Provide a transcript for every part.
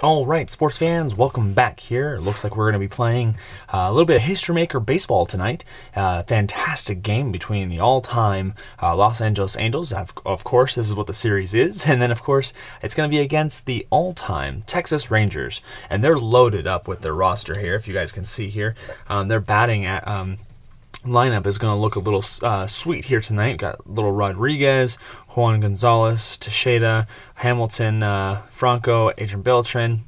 All right, sports fans, welcome back here. It looks like we're going to be playing a little bit of History Maker baseball tonight. Fantastic game between the all-time Los Angeles Angels. Of course, this is what the series is. And then, of course, it's going to be against the all-time Texas Rangers. And they're loaded up with their roster here, if you guys can see here. They're batting at... lineup is going to look a little sweet here tonight. We've got little Rodriguez, Juan Gonzalez, Teixeira, Hamilton, Franco, Adrian Beltran,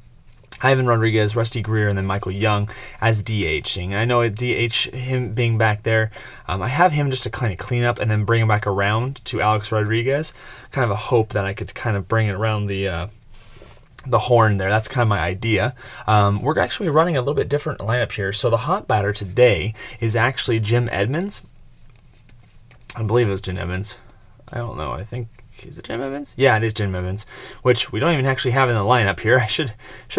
Ivan Rodriguez, Rusty Greer, and then Michael Young as DHing. I know at DH, him being back there, I have him just to kind of clean up and then bring him back around to Alex Rodriguez. Kind of a hope that I could kind of bring it around the horn there. That's kind of my idea. We're actually running a little bit different lineup here. So the hot batter today is actually Jim Edmonds. I believe it was Jim Edmonds. I don't know. I think, is it Jim Edmonds? Yeah, it is Jim Edmonds, which we don't even actually have in the lineup here. I should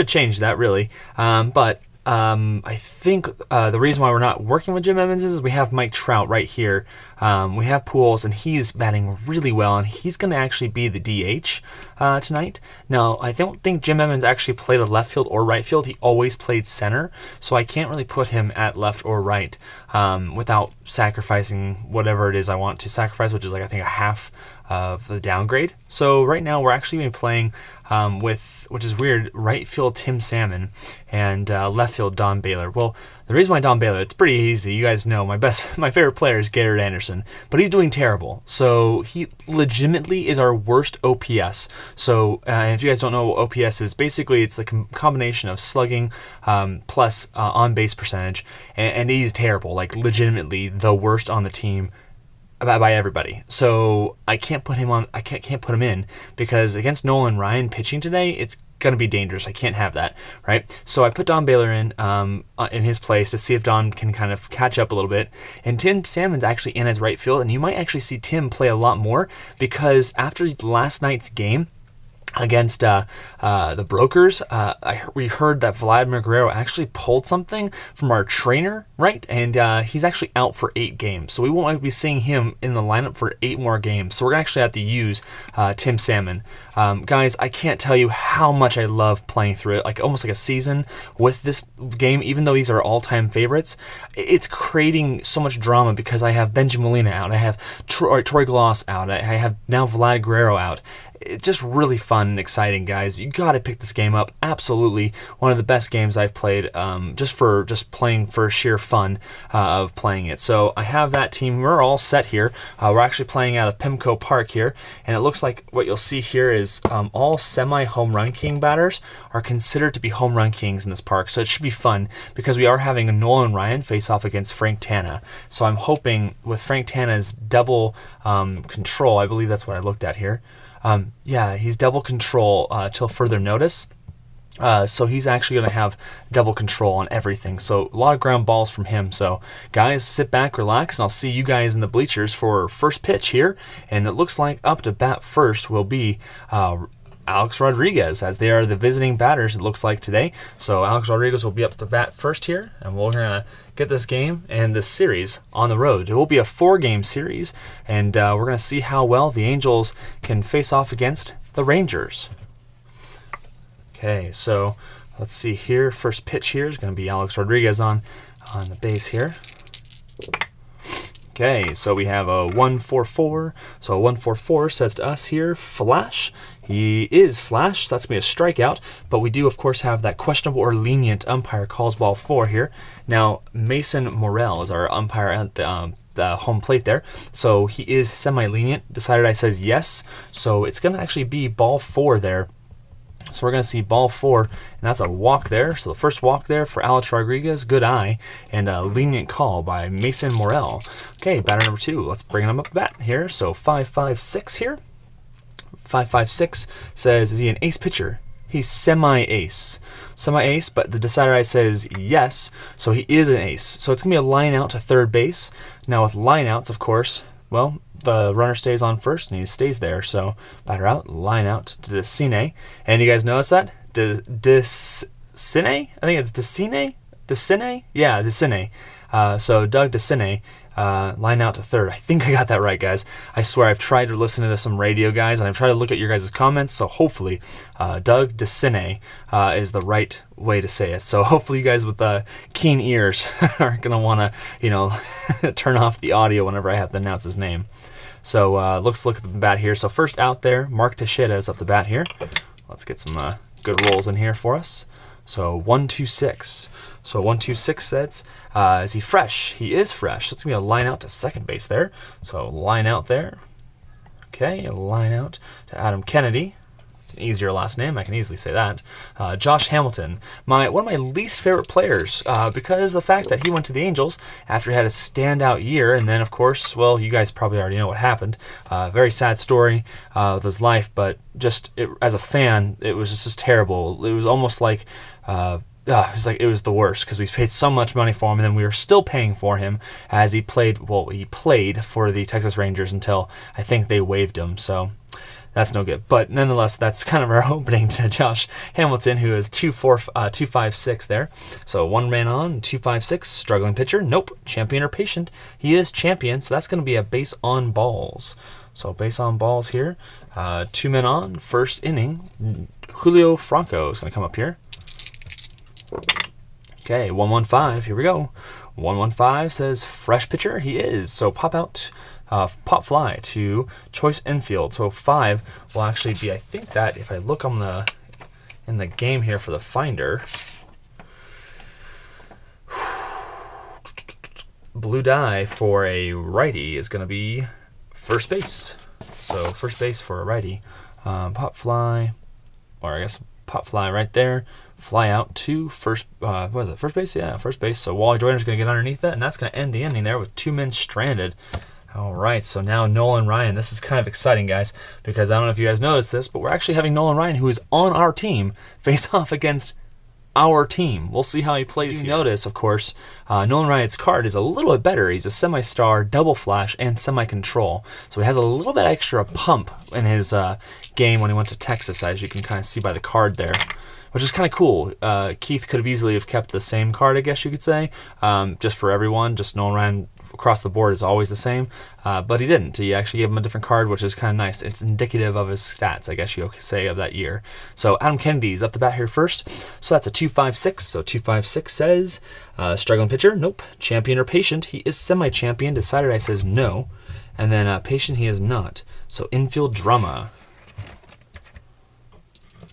change that really. But I think the reason why we're not working with Jim Edmonds is we have Mike Trout right here. We have Pujols, and he's batting really well, and he's going to actually be the DH tonight. Now, I don't think Jim Edmonds actually played a left field or right field. He always played center, so I can't really put him at left or right without sacrificing whatever it is I want to sacrifice, which is like I think a half of the downgrade. So right now we're actually going to be playing with, which is weird, right field Tim Salmon and left field Don Baylor. Well, the reason why Don Baylor, it's pretty easy. You guys know my favorite player is Garrett Anderson, but he's doing terrible. So he legitimately is our worst OPS. So if you guys don't know what OPS is, basically it's the combination of slugging plus on base percentage, and he's terrible, like legitimately the worst on the team by everybody. So I can't put him on. I can't put him in because against Nolan Ryan pitching today, it's gonna be dangerous. I can't have that, right? So I put Don Baylor in his place to see if Don can kind of catch up a little bit. And Tim Salmon's actually in his right field, and you might actually see Tim play a lot more because after last night's game against the Brokers, we heard that Vladimir Guerrero actually pulled something from our trainer, right? And he's actually out for 8 games. So we won't be seeing him in the lineup for 8 more games. So we're going to actually have to use Tim Salmon. Guys, I can't tell you how much I love playing through it, like almost like a season with this game, even though these are all-time favorites. It's creating so much drama because I have Benjamin Molina out, I have Troy Glaus out, I have now Vlad Guerrero out. It's just really fun and exciting, guys. You got to pick this game up. Absolutely one of the best games I've played, just playing for sheer fun of playing it. So I have that team. We're all set here. We're actually playing out of Pimco Park here, and it looks like what you'll see here is all semi-home run king batters are considered to be home run kings in this park. So it should be fun because we are having a Nolan Ryan face off against Frank Tanana. So I'm hoping with Frank Tanana's double control, I believe that's what I looked at here. Yeah, he's double control till further notice. So he's actually going to have double control on everything. So a lot of ground balls from him. So guys, sit back, relax, and I'll see you guys in the bleachers for first pitch here. And it looks like up to bat first will be Alex Rodriguez, as they are the visiting batters, it looks like today. So Alex Rodriguez will be up to bat first here, and we're going to get this game and this series on the road. It will be a 4-game series, and we're going to see how well the Angels can face off against the Rangers. Okay, so let's see here. First pitch here is going to be Alex Rodriguez on the base here. Okay, so we have a 1-4-4. So a 1-4-4 says to us here, flash. He is flash, so that's going to be a strikeout. But we do, of course, have that questionable or lenient umpire calls ball 4 here. Now, Mason Morrell is our umpire at the home plate there. So he is semi-lenient. Decided I says yes. So it's going to actually be ball 4 there. So we're going to see ball 4, and that's a walk there. So the first walk there for Alex Rodriguez, good eye, and a lenient call by Mason Morrell. Okay, batter number 2. Let's bring him up bat here. So 5-5-6 here. 5-5-6 says, is he an ace pitcher? He's semi-ace. Semi-ace, but the decider eye says yes, so he is an ace. So it's going to be a line out to third base. Now with line outs, of course, well, the runner stays on first, and he stays there. So batter out, line out to Decine. And you guys notice that? Decine? I think it's Decine? Decine? Yeah, Decine. So Doug Decine line out to third. I think I got that right, guys. I swear I've tried to listen to some radio guys, and I've tried to look at your guys' comments, so hopefully Doug DeCine is the right way to say it. So hopefully you guys with keen ears aren't going to want to, turn off the audio whenever I have to announce his name. So let's look at the bat here. So first out there, Mark Teixeira is up the bat here. Let's get some good rolls in here for us. So 1-2-6. So 1-2-6 sets. Is he fresh? He is fresh. So it's going to be a line out to second base there. So line out there. Okay, a line out to Adam Kennedy. It's an easier last name. I can easily say that. Josh Hamilton, one of my least favorite players, because the fact that he went to the Angels after he had a standout year, and then of course, well, you guys probably already know what happened. Very sad story with his life, but just as a fan, it was just terrible. It was almost like. It was the worst because we paid so much money for him, and then we were still paying for him as he played. Well, he played for the Texas Rangers until I think they waived him. So that's no good. But nonetheless, that's kind of our opening to Josh Hamilton, who is 2.56 there. So one man on, 2.56, struggling pitcher. Nope, champion or patient. He is champion, so that's going to be a base on balls. So base on balls here. 2 men on, first inning. Julio Franco is going to come up here. Okay, 1-1-5, here we go. 1-1-5 says fresh pitcher, he is. So pop fly to choice infield. So 5 will actually be, I think that if I look on in the game here for the finder, blue die for a righty is going to be first base. So first base for a righty. Pop fly, or I guess pop fly right there. Fly out to first, first base? Yeah, first base. So Wally Joyner's going to get underneath that, and that's going to end the inning there with 2 men stranded. All right, so now Nolan Ryan. This is kind of exciting, guys, because I don't know if you guys noticed this, but we're actually having Nolan Ryan, who is on our team, face off against our team. We'll see how he plays. You notice, of course, Nolan Ryan's card is a little bit better. He's a semi-star, double flash, and semi-control. So he has a little bit extra pump in his game when he went to Texas, as you can kind of see by the card there, which is kind of cool. Keith could have easily have kept the same card, I guess you could say, just for everyone. Just Nolan Ryan across the board is always the same, but he didn't. He actually gave him a different card, which is kind of nice. It's indicative of his stats, I guess you could say, of that year. So Adam Kennedy's up the bat here first. So that's a 2.56. So 2.56 says struggling pitcher. Nope. Champion or patient. He is semi-champion. Decided I says no. And then patient he is not. So infield drama.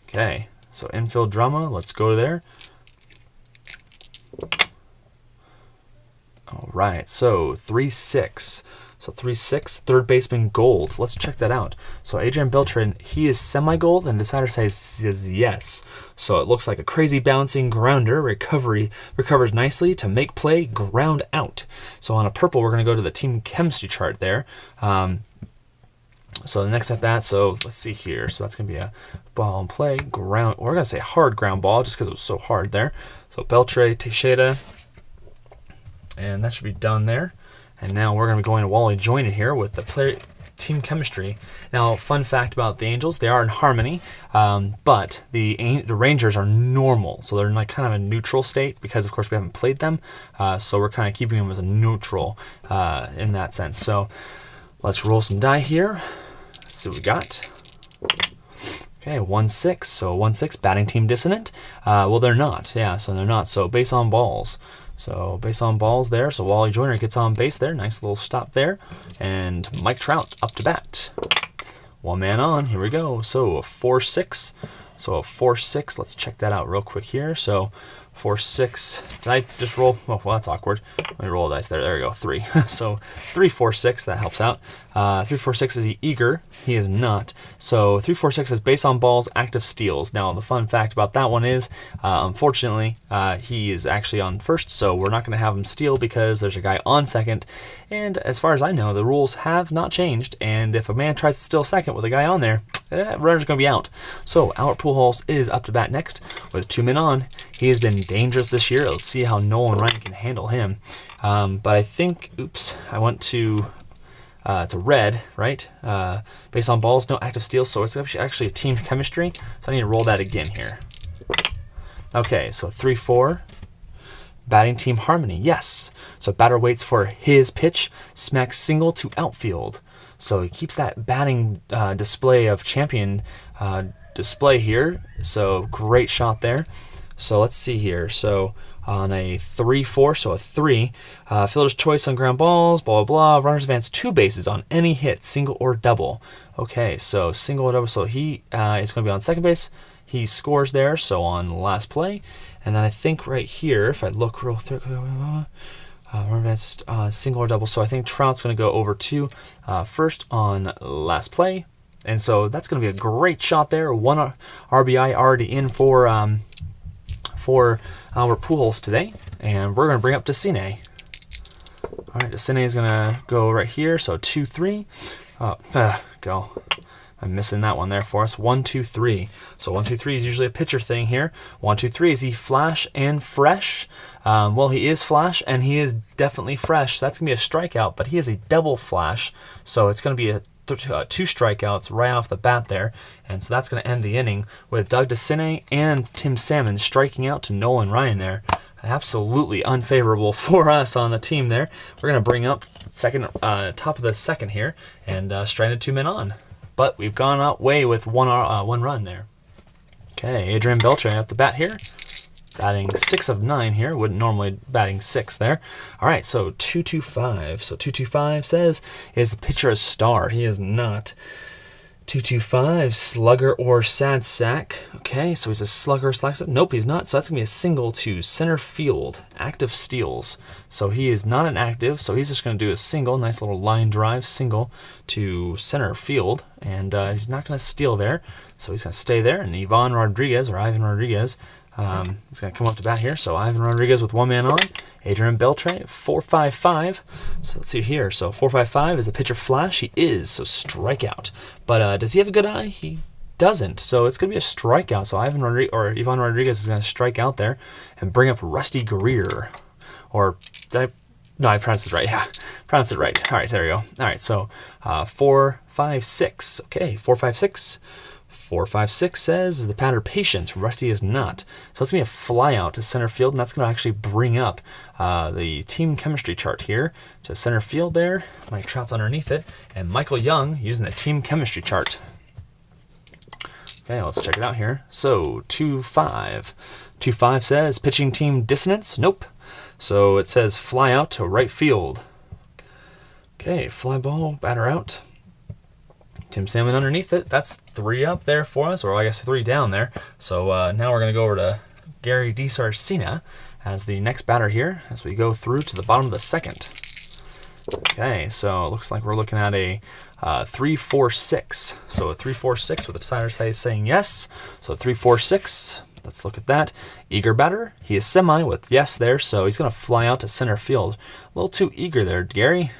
Okay. So infield drama, let's go there. All right, so 3-6. So 3-6, third baseman gold. Let's check that out. So Adrian Beltran, he is semi-gold, and Decider says yes. So it looks like a crazy bouncing grounder. Recovers nicely to make play, ground out. So on a purple, we're going to go to the team chemistry chart there. So the next at bat, so let's see here. So that's going to be a ball in play, ground. We're going to say hard ground ball just because it was so hard there. So Beltre, Teixeira, and that should be done there. And now we're going to be going to Wally Joyner here with the team chemistry. Now, fun fact about the Angels, they are in harmony, but the Rangers are normal. So they're in like kind of a neutral state because, of course, we haven't played them. So we're kind of keeping them as a neutral in that sense. So let's roll some die here. Let's see what we got. Okay, 1-6. So 1-6, batting team dissonant. Well, they're not. Yeah, so they're not. So base on balls. So base on balls there. So Wally Joyner gets on base there. Nice little stop there. And Mike Trout up to bat. One man on. Here we go. So a 4-6. So a 4-6. Let's check that out real quick here. So 4-6. Did I just roll? Oh, well, that's awkward. Let me roll a dice there. There we go. 3. So 3-4-6. That helps out. 3-4-6 is he eager? He is not. So 3-4-6 is base on balls, active steals. Now the fun fact about that one is, unfortunately, he is actually on first, so we're not going to have him steal because there's a guy on second. And as far as I know, the rules have not changed. And if a man tries to steal second with a guy on there, runner's going to be out. So Albert Pujols is up to bat next with 2 men on. He has been dangerous this year. Let's see how Nolan Ryan can handle him. But I think, oops, I went to red, right? Based on balls, no active steals, so it's actually a team chemistry. So I need to roll that again here. Okay, so 3-4. Batting team harmony, yes. So batter waits for his pitch, smacks single to outfield. So he keeps that batting display of champion display here. So great shot there. So let's see here. So on a 3-4, so a 3, fielder's choice on ground balls, blah, blah, blah. Runners advance 2 bases on any hit, single or double. Okay, so single or double. So he is going to be on second base. He scores there, so on last play. And then I think right here, if I look real quick, single or double. So I think Trout's going to go over to first on last play. And so that's going to be a great shot there. 1 RBI already in for our Pujols today. And we're going to bring up Decine. All right, Decine is going to go right here. So 2-3. Go. I'm missing that one there for us. 1-2-3. So 1-2-3 is usually a pitcher thing here. 1-2-3, is he flash and fresh? Well, he is flash and he is definitely fresh. That's gonna be a strikeout, but he is a double flash, so it's gonna be a 2 strikeouts right off the bat there, and so that's gonna end the inning with Doug Decine and Tim Salmon striking out to Nolan Ryan there. Absolutely unfavorable for us on the team there. We're gonna bring up second, top of the second here, and stranded 2 men on. But we've gone away with one run there. Okay, Adrian Beltre at the bat here. Batting 6 of 9 here. Wouldn't normally batting 6 there. All right, so 2-2-5. So 2-2-5 says, is the pitcher a star? He is not. 2-2-5, slugger or sad sack. Okay, so he's a slugger or slack sack. Nope, he's not. So that's going to be a single to center field. Active steals. So he is not an active, so he's just going to do a single. Nice little line drive single to center field. And he's not going to steal there. So he's going to stay there. And Ivan Rodriguez is going to come up to bat here. So Ivan Rodriguez with 1 man on. Adrian Beltre, 4.55. So let's see here. So 4.55, is the pitcher flash? He is, so strikeout. But does he have a good eye? He doesn't. So it's going to be a strikeout. So Ivan Rodriguez is going to strike out there and bring up Rusty Greer. Or, no, I pronounced it right. Yeah, pronounced it right. All right, there we go. All right, so 4.56. Okay, 4.56. 4-5-6 says the batter patient. Rusty is not. So it's going to be a fly out to center field, and that's going to actually bring up the team chemistry chart here to center field there. Mike Trout's underneath it, and Michael Young using the team chemistry chart. Okay, let's check it out here. So 2-5. 2-5 says pitching team dissonance. Nope. So it says fly out to right field. Okay, fly ball, batter out. Tim Salmon underneath it. That's 3 up there for us, or I guess 3 down there. So now we're going to go over to Gary DiSarcina as the next batter here as we go through to the bottom of the second. Okay, so it looks like we're looking at a 3-4-6. So a 3-4-6 with the decider side saying yes. So 3-4-6. Let's look at that. Eager batter. He is semi with yes there, so he's going to fly out to center field. A little too eager there, Gary.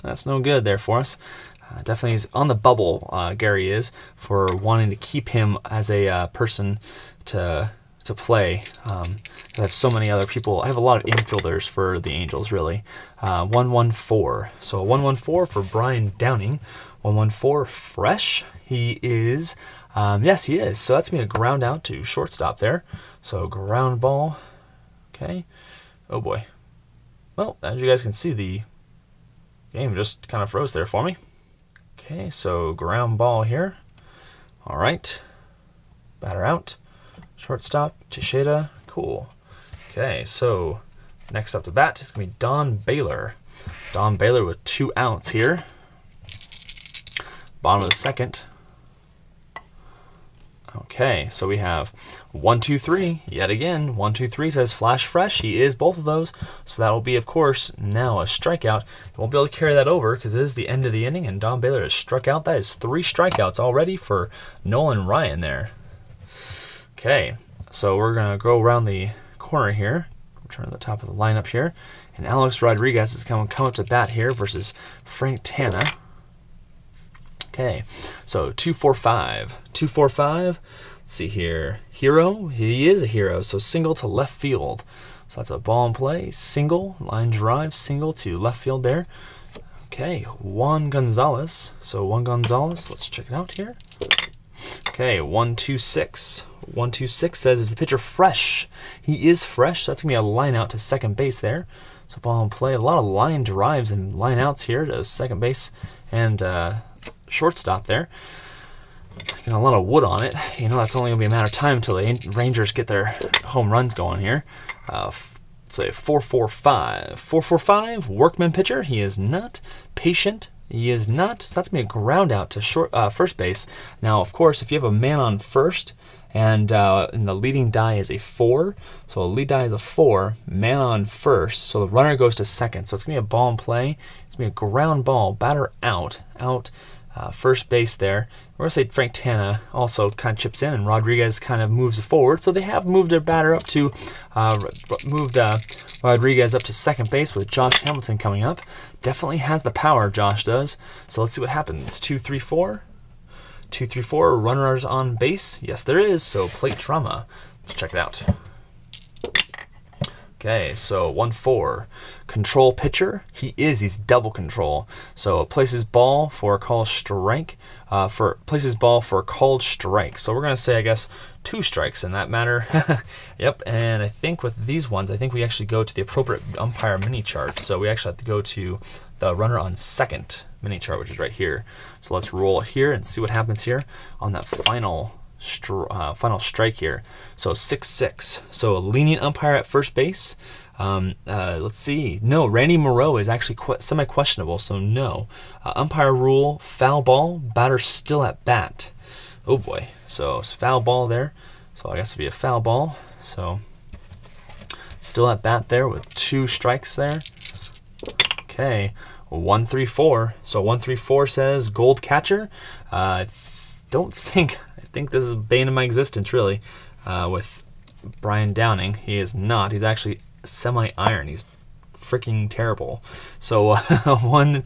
That's no good there for us. Definitely is on the bubble, Gary is, for wanting to keep him as a person to play. I have so many other people. I have a lot of infielders for the Angels, really. 1-1-4. So 1-1-4 for Brian Downing. 1-1-4 fresh. He is, yes, he is. So that's going to be a ground out to shortstop there. So ground ball. Okay. Oh, boy. Well, as you guys can see, the game just kind of froze there for me. Okay, so ground ball here. All right. Batter out. Shortstop, Teixeira. Cool. Okay, so next up to bat is going to be Don Baylor. Don Baylor with 2 outs here. Bottom of the second. Okay, so we have 1-2-3 yet again. 1-2-3 says flash fresh. He is both of those. So that will be, of course, now a strikeout. You won't be able to carry that over because it is the end of the inning, and Don Baylor has struck out. That is 3 strikeouts already for Nolan Ryan there. Okay, so we're going to go around the corner here. Turn to the top of the lineup here. And Alex Rodriguez is going to come up to bat here versus Frank Tanana. Okay, so 2-4-5. 2-4-5. Let's see here. Hero. He is a hero. So single to left field. So that's a ball in play. Single. Line drive. Single to left field there. Okay, Juan Gonzalez. So Juan Gonzalez. Let's check it out here. Okay, 1-2-6. 1-2-6 says, is the pitcher fresh? He is fresh. So that's going to be a line out to second base there. So ball in play. A lot of line drives and line outs here to second base and shortstop there. Getting a lot of wood on it. You know, that's only going to be a matter of time until the Rangers get their home runs going here. Say 4-4-5. 4-4-5, workman pitcher. He is not. Patient. He is not. So that's going to be a ground out to first base. Now, of course, if you have a man on first and the leading die is a 4, so a lead die is a 4, man on first, so the runner goes to second. So it's going to be a ball in play. It's going to be a ground ball, batter out, first base there. We're going to say Frank Tanana also kind of chips in, and Rodriguez kind of moves forward. So they have moved their batter up to, Rodriguez up to second base with Josh Hamilton coming up. Definitely has the power, Josh does. So let's see what happens. 2-3-4. 2-3-4, runners on base. Yes, there is. So plate drama. Let's check it out. Okay, so 1-4. Control pitcher. He's double control. So places ball for a called strike. Places ball for a called strike. So we're gonna say, I guess, 2 strikes in that matter. Yep. And I think with these ones, I think we actually go to the appropriate umpire mini chart. So we actually have to go to the runner on second mini chart, which is right here. So let's roll it here and see what happens here on that final strike here. So 6-6. So a lenient umpire at first base. Let's see. No, Randy Moreau is actually semi-questionable, so no. Umpire rule, foul ball, batter still at bat. Oh boy. So it's foul ball there. So I guess it'll be a foul ball. So still at bat there with 2 strikes there. Okay. 1-3-4. So 1-3-4 says gold catcher. I think this is bane of my existence, really, with Brian Downing. He is not. He's actually semi-iron. He's freaking terrible. So 1-3-4.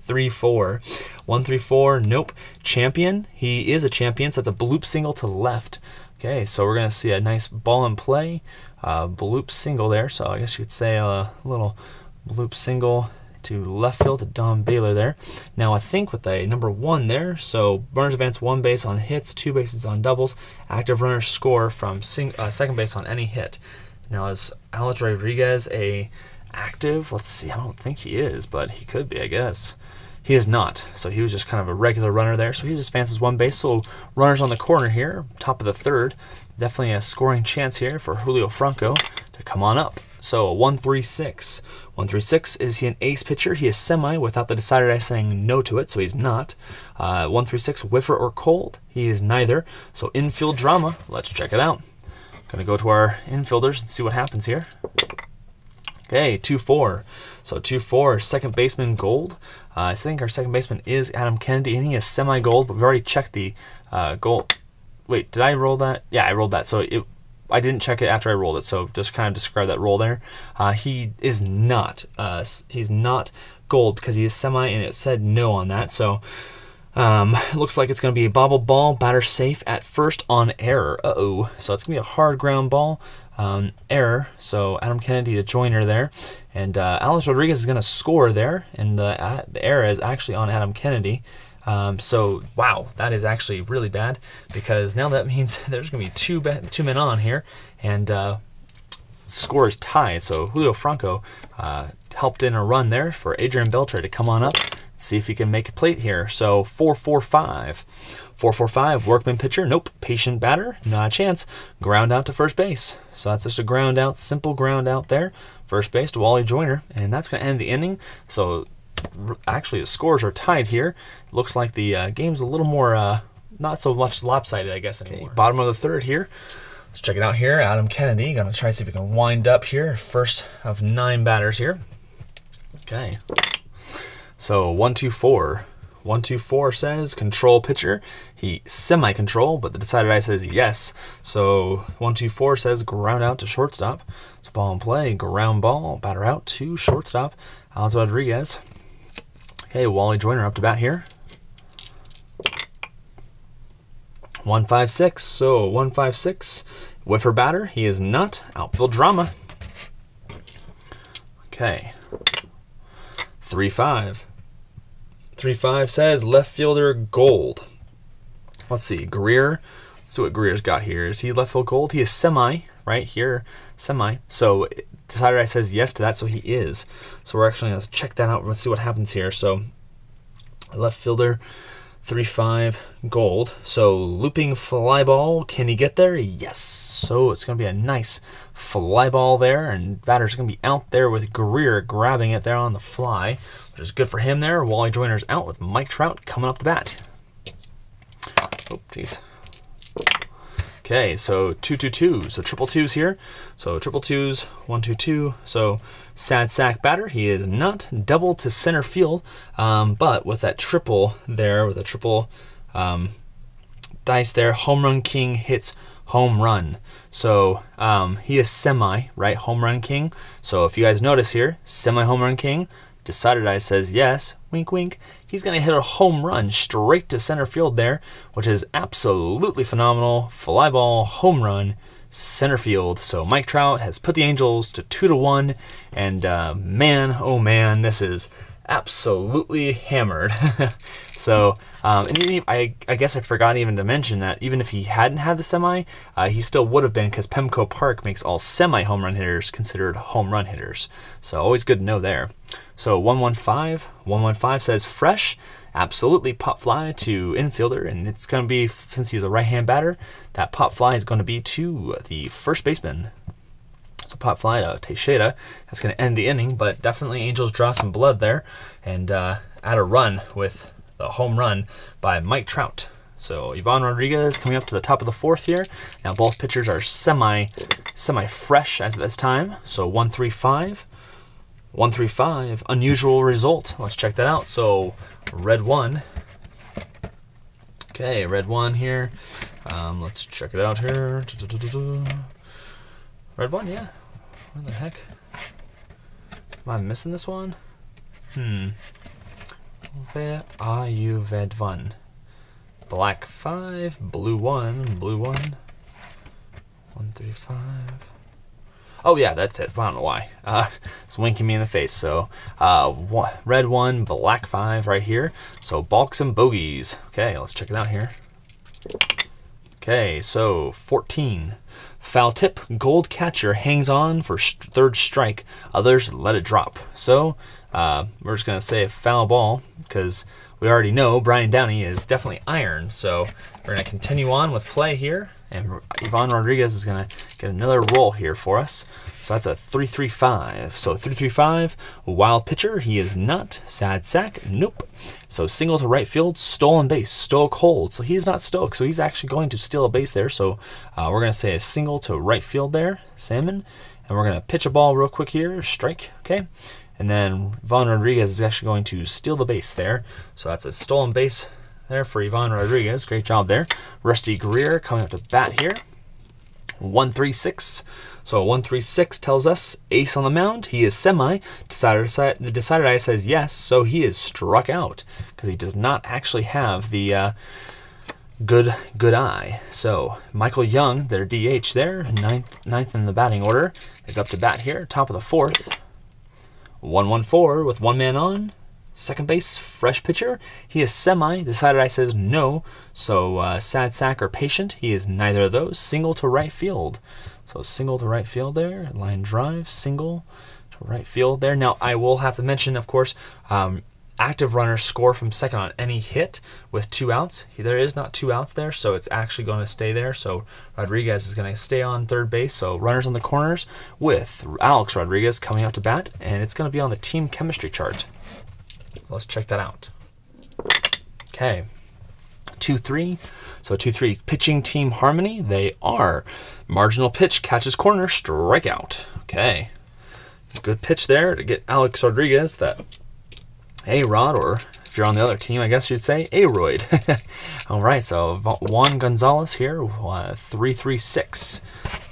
1-3-4, nope. Champion. He is a champion, so it's a bloop single to left. Okay, so we're going to see a nice ball in play. Bloop single there, so I guess you could say a little bloop single to left field to Don Baylor there. Now I think with a number 1 there, so runners advance 1 base on hits, 2 bases on doubles. Active runners score from second base on any hit. Now is Alex Rodriguez a active? Let's see. I don't think he is, but he could be, I guess. He is not. So he was just kind of a regular runner there. So he just advances 1 base. So runners on the corner here, top of the third. Definitely a scoring chance here for Julio Franco to come on up. So 1-3-6. 1-3-6, is he an ace pitcher? He is semi without the decider die saying no to it, so he's not. 1-3-6, whiffer or cold? He is neither. So infield drama, let's check it out. Gonna go to our infielders and see what happens here. Okay, 2-4. So 2-4, second baseman gold. I think our second baseman is Adam Kennedy, and he is semi-gold, but we've already checked the gold. Wait, did I roll that? Yeah, I rolled that. So I didn't check it after I rolled it, so just kind of describe that roll there. He is not. He's not gold because he is semi, and it said no on that. So it looks like it's going to be a bobble ball, batter safe at first on error. Uh-oh. So it's going to be a hard ground ball, error. So Adam Kennedy to Joyner there. And Alex Rodriguez is going to score there, and the error is actually on Adam Kennedy. So wow, that is actually really bad, because now that means there's going to be two men on here, and score is tied. So Julio Franco helped in a run there for Adrian Beltre to come on up, see if he can make a plate here. So 4-4-5. 4-4-5, workman pitcher, nope. Patient batter, not a chance. Ground out to first base. So that's just a ground out, simple ground out there. First base to Wally Joyner, and that's going to end the inning. So actually the scores are tied here. Looks like the game's a little more, not so much lopsided, I guess, anymore. Okay, bottom of the third here. Let's check it out here. Adam Kennedy, gonna try to see if we can wind up here. First of 9 batters here. Okay. So 1-2-4. 1-2-4 says control pitcher. He semi-control, but the decided die says yes. So 1-2-4 says ground out to shortstop. So ball in play, ground ball, batter out to shortstop. Alex Rodriguez. Okay, Wally Joyner up to bat here. 1-5-6. So 1-5-6. Whiffer batter. He is not. Outfield drama. Okay. 3-5. 3-5 says left fielder gold. Let's see. Greer. see what Greer's got here. Is he left field gold? He is semi, right here, semi. So Decided I says yes to that, so he is. So we're actually going to check that out. Let's see what happens here. So left fielder, 3-5 gold. So looping fly ball, can he get there? Yes. So it's going to be a nice fly ball there, and batter's going to be out there with Greer grabbing it there on the fly, which is good for him there. Wally Joyner's out with Mike Trout coming up the bat. Oh, jeez. Okay, so 2-2-2. So triple twos here. So triple twos, 1-2-2. So sad sack batter. He is not double to center field, but with that triple there, with a triple dice there, home run king hits home run. So he is semi, right? Home run king. So if you guys notice here, semi home run king. Decided I says yes, wink wink. He's going to hit a home run straight to center field there, which is absolutely phenomenal. Fly ball, home run, center field. So Mike Trout has put the Angels to 2-1, and man, oh man, this is absolutely hammered. So, and I guess I forgot even to mention that even if he hadn't had the semi, he still would have been, because Pemco Park makes all semi-home run hitters considered home run hitters. So always good to know there. So 115 says fresh, absolutely pop fly to infielder, and it's going to be, since he's a right-hand batter, that pop fly is going to be to the first baseman. So pop fly to Teixeira. That's going to end the inning, but definitely Angels draw some blood there and add a run with the home run by Mike Trout. So Ivan Rodriguez coming up to the top of the fourth here. Now both pitchers are semi-fresh as of this time. So 1-3-5. 1-3-5, unusual result. Let's check that out. So red 1. Okay, red 1 here. Let's check it out here. Red 1, yeah. What the heck? Am I missing this one? Where are you, red 1? Black 5, blue 1, blue 1. 1-3-5. Oh yeah, that's it. I don't know why. It's winking me in the face. So red 1, black 5 right here. So balks and bogeys. Okay, let's check it out here. Okay, so 14. Foul tip, gold catcher hangs on for third strike. Others let it drop. So we're just going to say a foul ball, because we already know Brian Downey is definitely iron. So we're going to continue on with play here. And Ivan Rodriguez is going to get another roll here for us. So that's a 3-3-5. So 3-3-5, wild pitcher. He is not. Sad sack. Nope. So single to right field, stolen base. Stoic hold. So he's not stoic. So he's actually going to steal a base there. So we're going to say a single to right field there, Salmon. And we're going to pitch a ball real quick here. Strike. Okay. And then Ivan Rodriguez is actually going to steal the base there. So that's a stolen base there for Ivan Rodriguez. Great job there. Rusty Greer coming up to bat here. 1-3-6. So 1-3-6 tells us ace on the mound. He is semi. Decided I says yes, so he is struck out because he does not actually have the good eye. So Michael Young, their DH there, ninth in the batting order, is up to bat here, top of the fourth. 1-1-4 with one man on. Second base, fresh pitcher. He is semi. Decided I says no. So sad sack or patient. He is neither of those. Single to right field. So single to right field there. Line drive. Single to right field there. Now I will have to mention, of course, active runners score from second on any hit with 2 outs. There is not 2 outs there, so it's actually going to stay there. So Rodriguez is going to stay on third base. So runners on the corners with Alex Rodriguez coming up to bat, and it's going to be on the team chemistry chart. Let's check that out. Okay, 2-3. So 2-3 pitching team harmony. They are marginal pitch, catches corner, strikeout. Okay, good pitch there to get Alex Rodriguez that A-Rod, or if you're on the other team, I guess you'd say A-Royd. All right, so Juan Gonzalez here, 3-3-6.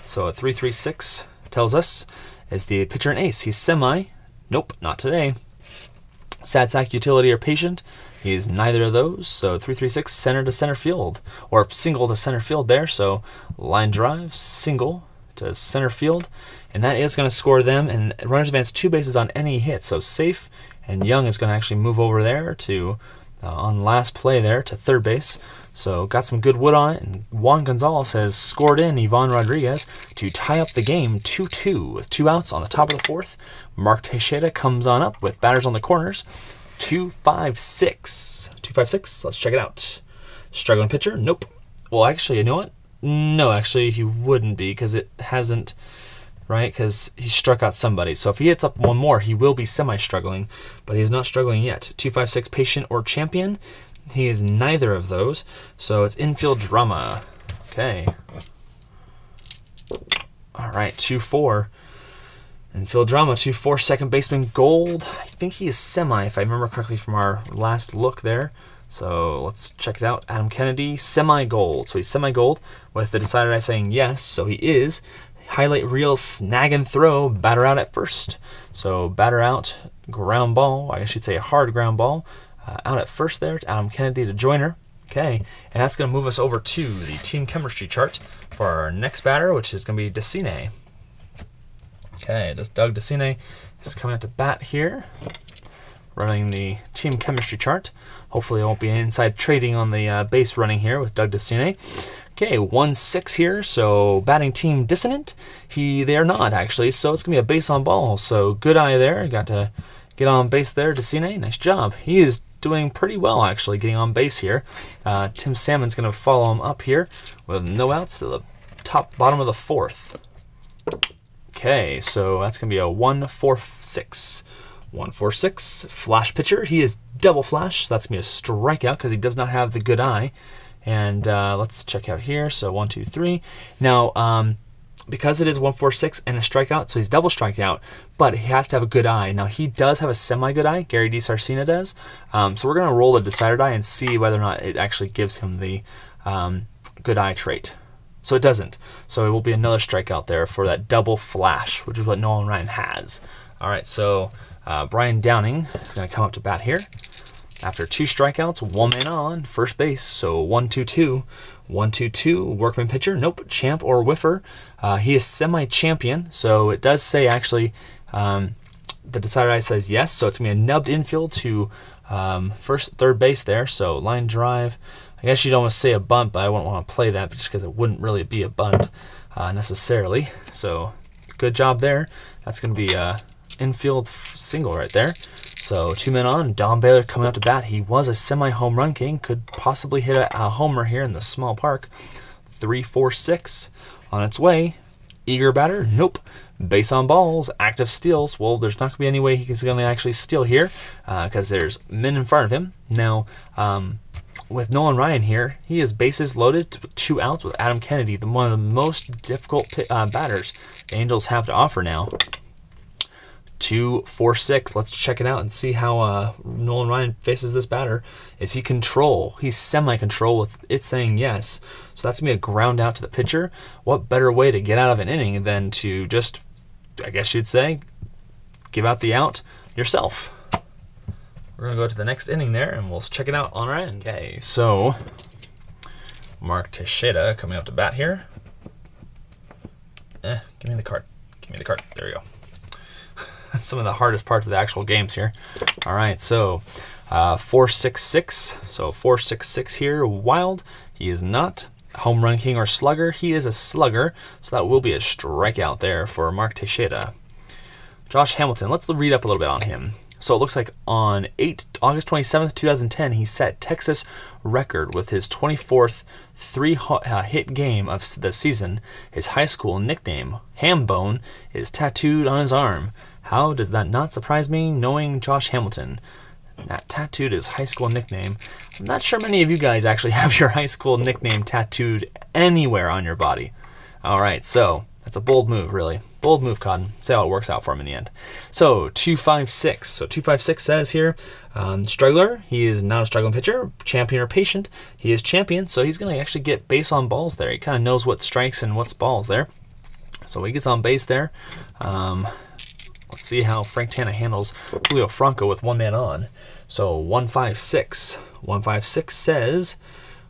So a 3-3-6 tells us is the pitcher and ace. He's semi. Nope, not today. Sad sack, utility, or patient. He is neither of those. So 3-3-6, center to center field, or single to center field there. So line drive, single to center field, and that is going to score them. And runners advance 2 bases on any hit, so safe. And Young is going to actually move over there to on last play there to third base. So got some good wood on it, and Juan Gonzalez has scored in Ivan Rodriguez to tie up the game 2-2 with 2 outs on the top of the 4th. Mark Teixeira comes on up with batters on the corners. 2-5-6. 2-5-6. Let's check it out. Struggling pitcher? Nope. Well, actually, you know what? No, actually, he wouldn't be because it hasn't, right? Because he struck out somebody. So if he hits up one more, he will be semi-struggling, but he's not struggling yet. 2-5-6, patient or champion? He is neither of those. So it's infield drama. Okay. All right, 2-4. Infield drama, 2-4, second baseman Gold. I think he is semi, if I remember correctly from our last look there. So let's check it out. Adam Kennedy, semi-gold. So he's semi-gold with the decider eye saying yes. So he is. Highlight reel, snag and throw, batter out at first. So batter out, ground ball. I should say a hard ground ball. Out at first there to Adam Kennedy to Joyner. Okay, and that's going to move us over to the team chemistry chart for our next batter, which is going to be Decine. Okay, just Doug Decine is coming out to bat here, running the team chemistry chart. Hopefully, it won't be inside trading on the base running here with Doug Decine. Okay, 1-6 here, so batting team dissonant. They are not, actually, so it's going to be a base on ball. So good eye there. Got to get on base there, Decine. Nice job. He is doing pretty well, actually, getting on base here. Tim Salmon's going to follow him up here with no outs to the bottom of the 4th. Okay, so that's going to be a 1-4-6. 1-4-6, flash pitcher. He is double flash, so that's going to be a strikeout because he does not have the good eye. And let's check out here. So 1-2-3. Now, because it is 1-4-6 and a strikeout, so he's double strikeout, but he has to have a good eye. Now, he does have a semi-good eye. Gary D. Sarcina does. So we're going to roll the decided eye and see whether or not it actually gives him the good eye trait. So it doesn't. So it will be another strikeout there for that double flash, which is what Nolan Ryan has. All right, so Brian Downing is going to come up to bat here. After 2 strikeouts, 1 man on, first base, so 1-2-2. 1-2-2, workman pitcher, nope, champ or whiffer. He is semi-champion, so it does say actually, the decider eye says yes, so it's going to be a nubbed infield to third base there, so line drive. I guess you don't want to say a bunt, but I wouldn't want to play that just because it wouldn't really be a bunt necessarily. So good job there. That's going to be a infield single right there. So 2 men on, Don Baylor coming out to bat. He was a semi-home run king, could possibly hit a homer here in the small park. 3-4-6 on its way. Eager batter, nope. Base on balls, active steals. Well, there's not going to be any way he's going to actually steal here because there's men in front of him. Now, with Nolan Ryan here, he is bases loaded with 2 outs with Adam Kennedy, one of the most difficult batters the Angels have to offer now. 2-4-6. Let's check it out and see how Nolan Ryan faces this batter. Is he control? He's semi-control with it saying yes. So that's going to be a ground out to the pitcher. What better way to get out of an inning than to just, I guess you'd say, give out the out yourself. We're going to go to the next inning there, and we'll check it out on our end. Okay, so Mark Teixeira coming up to bat here. Give me the card. Give me the card. There we go. That's some of the hardest parts of the actual games here. All right, so 4-6-6. So 4-6-6 here. Wild. He is not home run king or slugger. He is a slugger, so that will be a strikeout there for Mark Teixeira. Josh Hamilton. Let's read up a little bit on him. So it looks like on August 27th, 2010, he set Texas record with his 24th 3-hit game of the season. His high school nickname, Hambone, is tattooed on his arm. How does that not surprise me, knowing Josh Hamilton? That tattooed his high school nickname. I'm not sure many of you guys actually have your high school nickname tattooed anywhere on your body. All right, so that's a bold move, really. Bold move, Cotton. See how it works out for him in the end. So 2-5-6. So 2-5-6 says here, struggler. He is not a struggling pitcher. Champion or patient. He is champion, so he's going to actually get base on balls there. He kind of knows what strikes and what's balls there. So he gets on base there. Let's see how Frank Tanana handles Julio Franco with 1 man on. So 1-5-6. 1-5-6 says,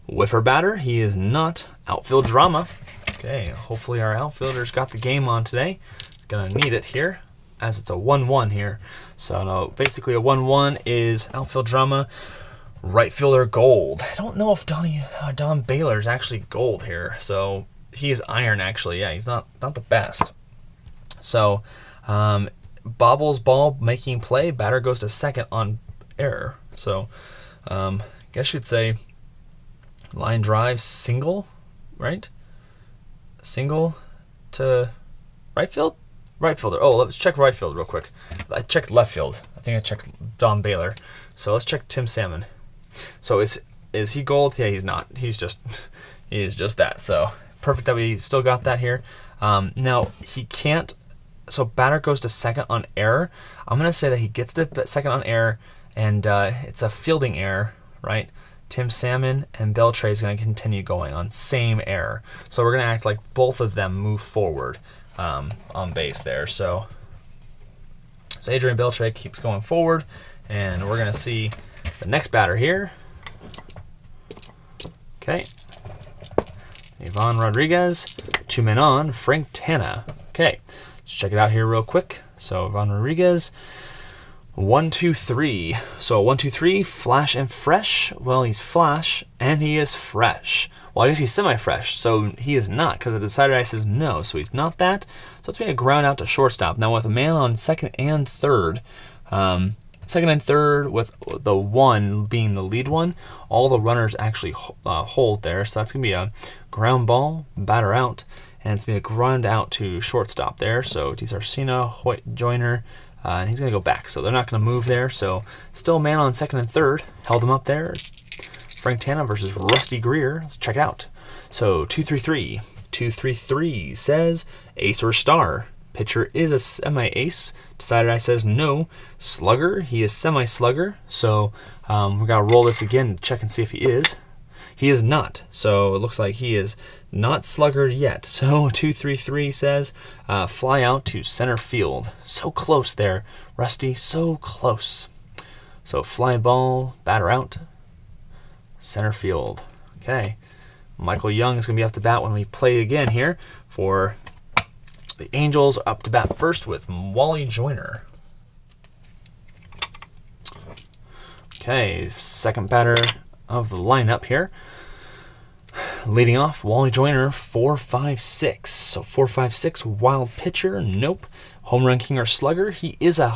whiffer batter. He is not. Outfield drama. Okay, hopefully our outfielders got the game on today. Gonna need it here, as it's a 1-1 here. So no, basically a 1-1 is outfield drama. Right fielder gold. I don't know if Don Baylor's actually gold here. So he is iron actually. Yeah, he's not the best. So bobbles ball making play. Batter goes to second on error. So guess you'd say line drive single, right? Single to right field? Right fielder. Oh, let's check right field real quick. I checked left field. I think I checked Don Baylor. So let's check Tim Salmon. So is he gold? Yeah, he's not. He is just that. So perfect that we still got that here. Now he can't. So batter goes to second on error. I'm gonna say that he gets to second on error, and it's a fielding error, right? Tim Salmon and Beltre is going to continue going on same error. So we're going to act like both of them move forward on base there. So Adrian Beltre keeps going forward, and we're going to see the next batter here. Okay. Ivan Rodriguez, 2 men on, Frank Tanana. Okay, let's check it out here real quick. So Ivan Rodriguez, 1, 2, 3. So 1, 2, 3, flash and fresh. Well, he's flash and he is fresh. Well, I guess he's semi-fresh, so he is not, because the decider ice says no, so he's not that. So it's being a ground out to shortstop. Now with a man on second and third, second and third with the 1 being the lead one, all the runners actually hold there. So that's going to be a ground ball, batter out, and it's going to be a ground out to shortstop there. So DiSarcina, Hoyt, Joyner, and he's going to go back. So they're not going to move there. So still a man on second and third. Held him up there. Frank Tanana versus Rusty Greer. Let's check it out. So 2-3-3. 2-3-3 says ace or star. Pitcher is a semi-ace. Decider I says no. Slugger, he is semi-slugger. So we got to roll this again to check and see if he is. He is not. So it looks like he is not slugger yet. So 2-3-3 says fly out to center field. So close there, Rusty. So close. So fly ball, batter out, center field. Okay. Michael Young is going to be up to bat when we play again here for the Angels. Up to bat first with Wally Joyner. Okay, second batter of the lineup here. Leading off, Wally Joyner, 4.56. So 4.56, wild pitcher, nope. Home run king or slugger, he is a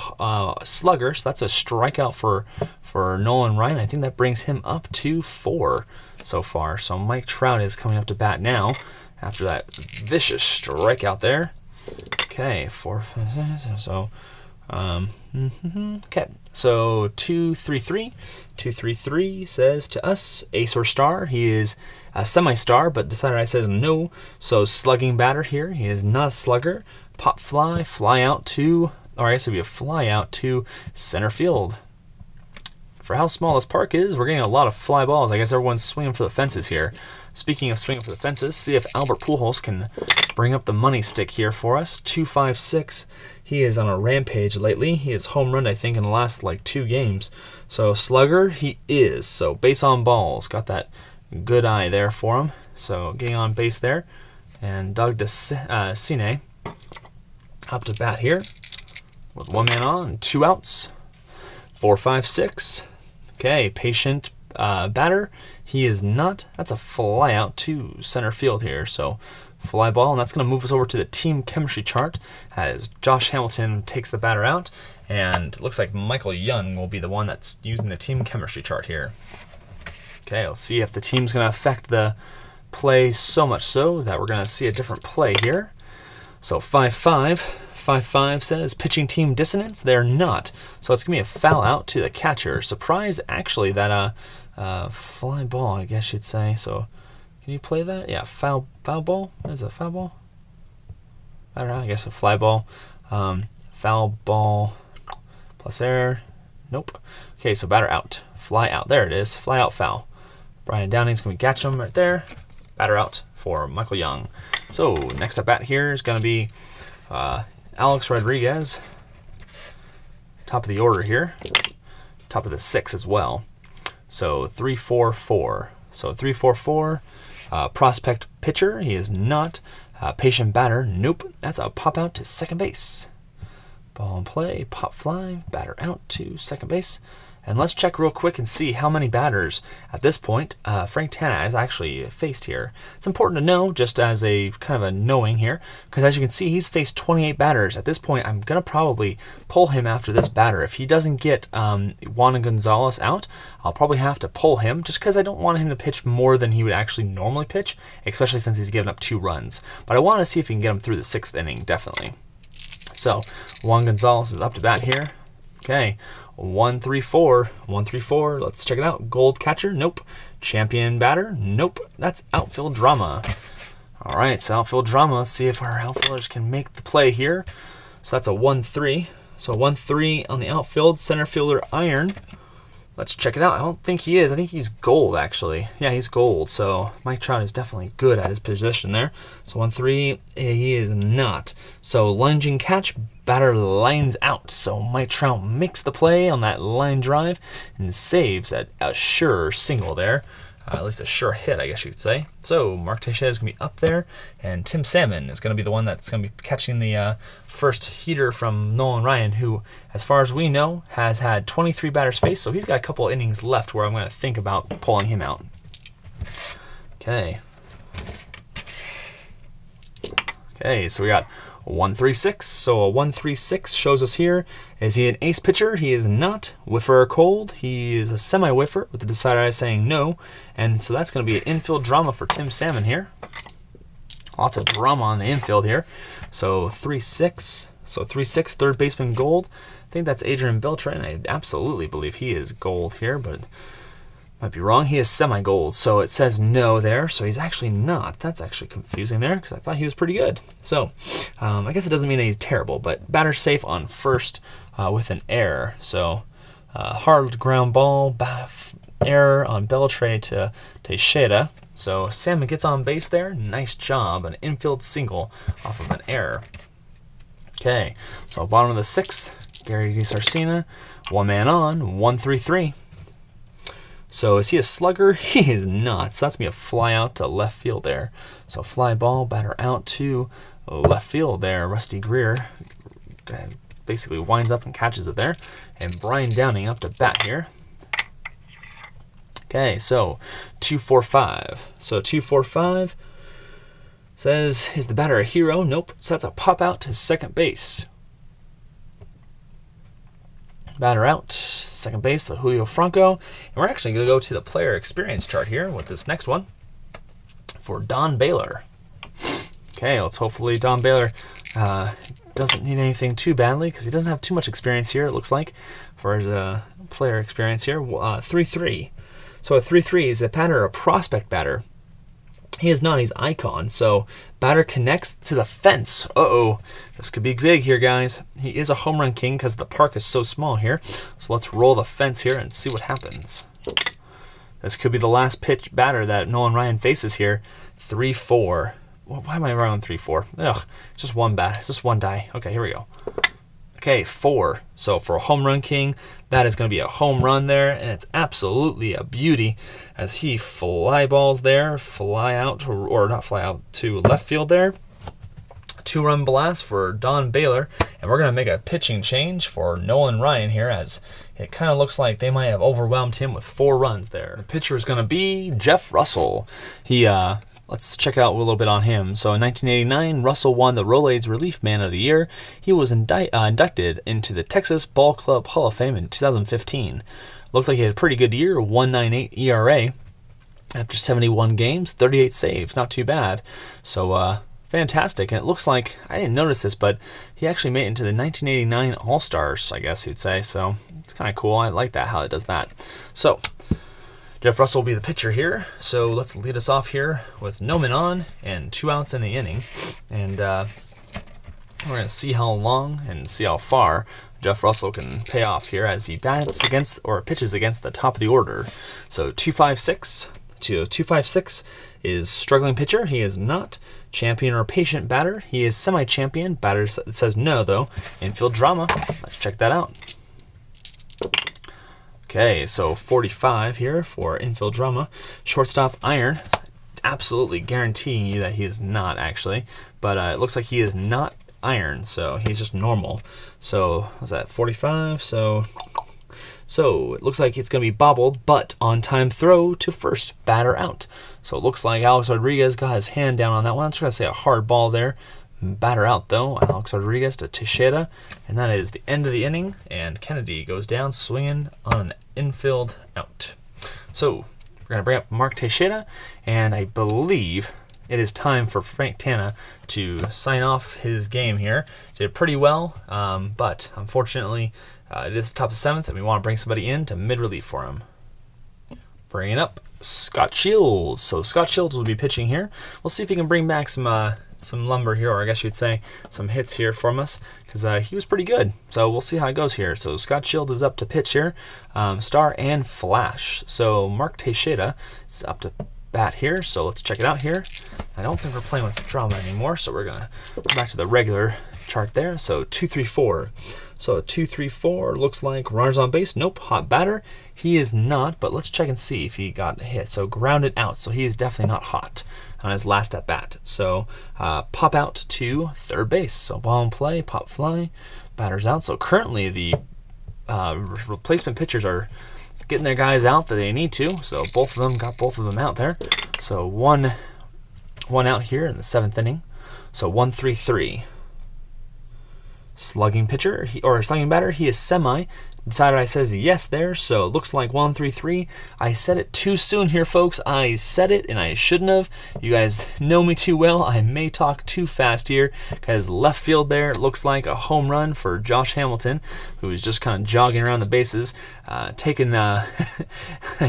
slugger, so that's a strikeout for Nolan Ryan. I think that brings him up to 4 so far. So Mike Trout is coming up to bat now after that vicious strikeout there. Okay, 4. So okay, so 2-3-3. 2-3-3 says to us ace or star. He is a semi-star, but decider I says no. So slugging batter here. He is not a slugger. Pop fly, fly out to, or I guess it'd be a fly out to center field. For how small this park is, we're getting a lot of fly balls. I guess everyone's swinging for the fences here. Speaking of swinging for the fences, see if Albert Pujols can bring up the money stick here for us. 2.56. He is on a rampage lately. He has home run, I think, in the last 2 games. So slugger, he is. So base on balls. Got that good eye there for him. So getting on base there. And Doug DeCine up to bat here with 1 man on, 2 outs. 4.56. Okay, patient batter. He is not. That's a fly out to center field here. So fly ball, and that's going to move us over to the team chemistry chart as Josh Hamilton takes the batter out, and it looks like Michael Young will be the one that's using the team chemistry chart here. Okay, let's see if the team's going to affect the play so much so that we're going to see a different play here. So 5-5. 5-5 says pitching team dissonance. They're not. So it's going to be a foul out to the catcher. Surprise, actually, that fly ball, I guess you'd say. So can you play that? Yeah, foul ball. Is it a foul ball? I don't know. I guess a fly ball. Foul ball plus error. Nope. Okay, so batter out. Fly out. There it is. Fly out foul. Brian Downing's going to catch him right there. Batter out for Michael Young. So next up bat here is going to be Alex Rodriguez. Top of the order here. Top of the 6 as well. So 3-4-4. So 3-4-4. Prospect pitcher. He is not. Patient batter. Nope. That's a pop out to second base. Ball in play. Pop fly. Batter out to second base. And let's check real quick and see how many batters at this point Frank Tanana has actually faced here. It's important to know, just as a kind of a knowing here, because as you can see, he's faced 28 batters. At this point, I'm going to probably pull him after this batter. If he doesn't get Juan Gonzalez out, I'll probably have to pull him, just because I don't want him to pitch more than he would actually normally pitch, especially since he's given up 2 runs. But I want to see if he can get him through the 6th inning, definitely. So Juan Gonzalez is up to bat here. Okay, 1-3-4, 1-3-4. Let's check it out. Gold catcher, nope. Champion batter, nope. That's outfield drama. All right, so outfield drama. Let's see if our outfielders can make the play here. So that's a 1-3. So 1-3 on the outfield. Center fielder Iron. Let's check it out. I don't think he is. I think he's gold, actually. Yeah, he's gold. So Mike Trout is definitely good at his position there. So 1-3, he is not. So lunging catch, batter lines out. So Mike Trout makes the play on that line drive and saves a sure single there. At least a sure hit, I guess you could say. So Mark Teixeira is going to be up there, and Tim Salmon is going to be the one that's going to be catching the first heater from Nolan Ryan, who, as far as we know, has had 23 batters faced, so he's got a couple innings left where I'm going to think about pulling him out. Okay. Okay, so we got 1-3-6. So a 1-3-6 shows us here. Is he an ace pitcher? He is not. Whiffer or cold? He is a semi-whiffer with the decider eye saying no. And so that's going to be an infield drama for Tim Salmon here. Lots of drama on the infield here. So 3-6. So 3-6, third baseman gold. I think that's Adrian Beltran. I absolutely believe he is gold here, but might be wrong. He is semi-gold, so it says no there, so he's actually not. That's actually confusing there, because I thought he was pretty good. So, I guess it doesn't mean that he's terrible, but batter safe on first with an error. So, hard ground ball, error on Beltre to Teixeira. So, Salmon gets on base there. Nice job. An infield single off of an error. Okay, so bottom of the 6th, Gary DiSarcina, one man on, 1-3-3. So is he a slugger? He is not. So that's going to be a fly out to left field there. So fly ball, batter out to left field there. Rusty Greer basically winds up and catches it there. And Brian Downing up to bat here. Okay, so 2-4-5. So 2-4-5 says, is the batter a hero? Nope. So that's a pop out to second base. Batter out, second base, Julio Franco. And we're actually going to go to the player experience chart here with this next one for Don Baylor. Okay, let's hopefully Don Baylor doesn't need anything too badly, because he doesn't have too much experience here, it looks like, for his player experience here. 3-3. So a 3-3 is a batter or a prospect batter. He is not. He's icon. So batter connects to the fence. Uh-oh. This could be big here, guys. He is a home run king because the park is so small here. So let's roll the fence here and see what happens. This could be the last pitch batter that Nolan Ryan faces here. 3-4. Well, why am I wrong on 3-4? Ugh. Just one bat. It's just one die. Okay, here we go. Okay, 4. So for a home run king, that is going to be a home run there, and it's absolutely a beauty as he fly balls there, fly out, or not fly out, to left field there. 2-run blast for Don Baylor, and we're going to make a pitching change for Nolan Ryan here, as it kind of looks like they might have overwhelmed him with 4 runs there. The pitcher is going to be Jeff Russell. Let's check out a little bit on him. So in 1989, Russell won the Rolaids Relief Man of the Year. He was inducted into the Texas Ball Club Hall of Fame in 2015. Looked like he had a pretty good year, 1.98 ERA. After 71 games, 38 saves, not too bad. So fantastic. And it looks like, I didn't notice this, but he actually made it into the 1989 All-Stars, I guess you'd say. So it's kind of cool. I like that, how it does that. So Jeff Russell will be the pitcher here, so let's lead us off here with no men on and 2 outs in the inning. And we're going to see how long and see how far Jeff Russell can pay off here as he bats against, or pitches against, the top of the order. So 2-5-6 to 2-5-6 is struggling pitcher. He is not. Champion or patient batter. He is semi-champion. Batter says no, though. Infield drama. Let's check that out. Okay, so 45 here for infield drama. Shortstop Iron. Absolutely guaranteeing you that he is not, actually. But it looks like he is not Iron, so he's just normal. So, what's that, 45? So So it looks like it's going to be bobbled, but on time throw to first, batter out. So it looks like Alex Rodriguez got his hand down on that one. I'm just going to say a hard ball there. Batter out though, Alex Rodriguez to Teixeira, and that is the end of the inning, and Kennedy goes down swinging on an infield out. So we're going to bring up Mark Teixeira, and I believe it is time for Frank Tanana to sign off his game here. Did pretty well, but unfortunately it is the top of the 7th, and we want to bring somebody in to mid-relief for him. Bringing up Scott Shields. So Scott Shields will be pitching here. We'll see if he can bring back some lumber here, or I guess you'd say some hits here from us, because he was pretty good. So we'll see how it goes here. So Scott Shields is up to pitch here, star and flash. So Mark Teixeira is up to bat here, so let's check it out here. I don't think we're playing with drama anymore, so we're gonna go back to the regular chart there. So 2-3-4. So a 2-3-4 looks like runners on base. Nope, hot batter. He is not, but let's check and see if he got a hit. So grounded out, so he is definitely not hot on his last at bat. So pop out to third base. So ball in play, pop fly, batter's out. So currently the replacement pitchers are getting their guys out that they need to. So both of them got both of them out there. So one out here in the 7th inning. So 1-3-3. Slugging pitcher, or slugging batter, he is semi. Decided I says yes there, so it looks like 1-3-3. I said it too soon here, folks. I said it, and I shouldn't have. You guys know me too well. I may talk too fast here, because left field there looks like a home run for Josh Hamilton, who is just kind of jogging around the bases, taking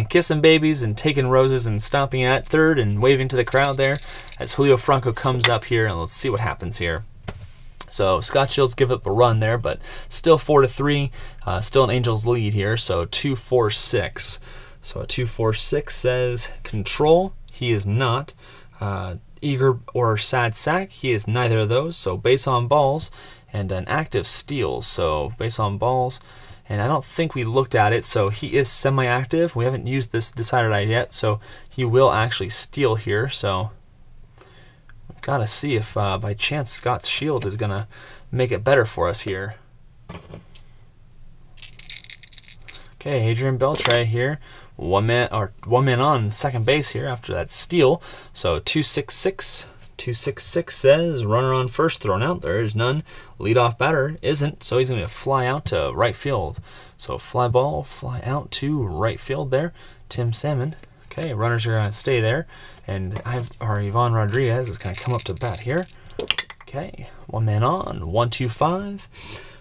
kissing babies and taking roses and stomping at third and waving to the crowd there as Julio Franco comes up here, and let's see what happens here. So Scott Shields give up a run there, but still 4-3, still an Angels lead here. So 2-4-6. So a 2-4-6 says control. He is not. Eager or sad sack. He is neither of those. So base on balls and an active steal. So base on balls, and I don't think we looked at it. So he is semi-active. We haven't used this decided I yet. So he will actually steal here. So got to see if by chance Scott Shields is going to make it better for us here. Okay, Adrian Beltre here. One man on second base here after that steal. So 2-6-6. 2-6-6 says runner on first thrown out. There is none. Leadoff batter isn't, so he's going to fly out to right field. So fly ball, fly out to right field there. Tim Salmon. Okay, runners are going to stay there, and Ivan Rodriguez is going to come up to bat here. Okay, one man on, 1-2-5.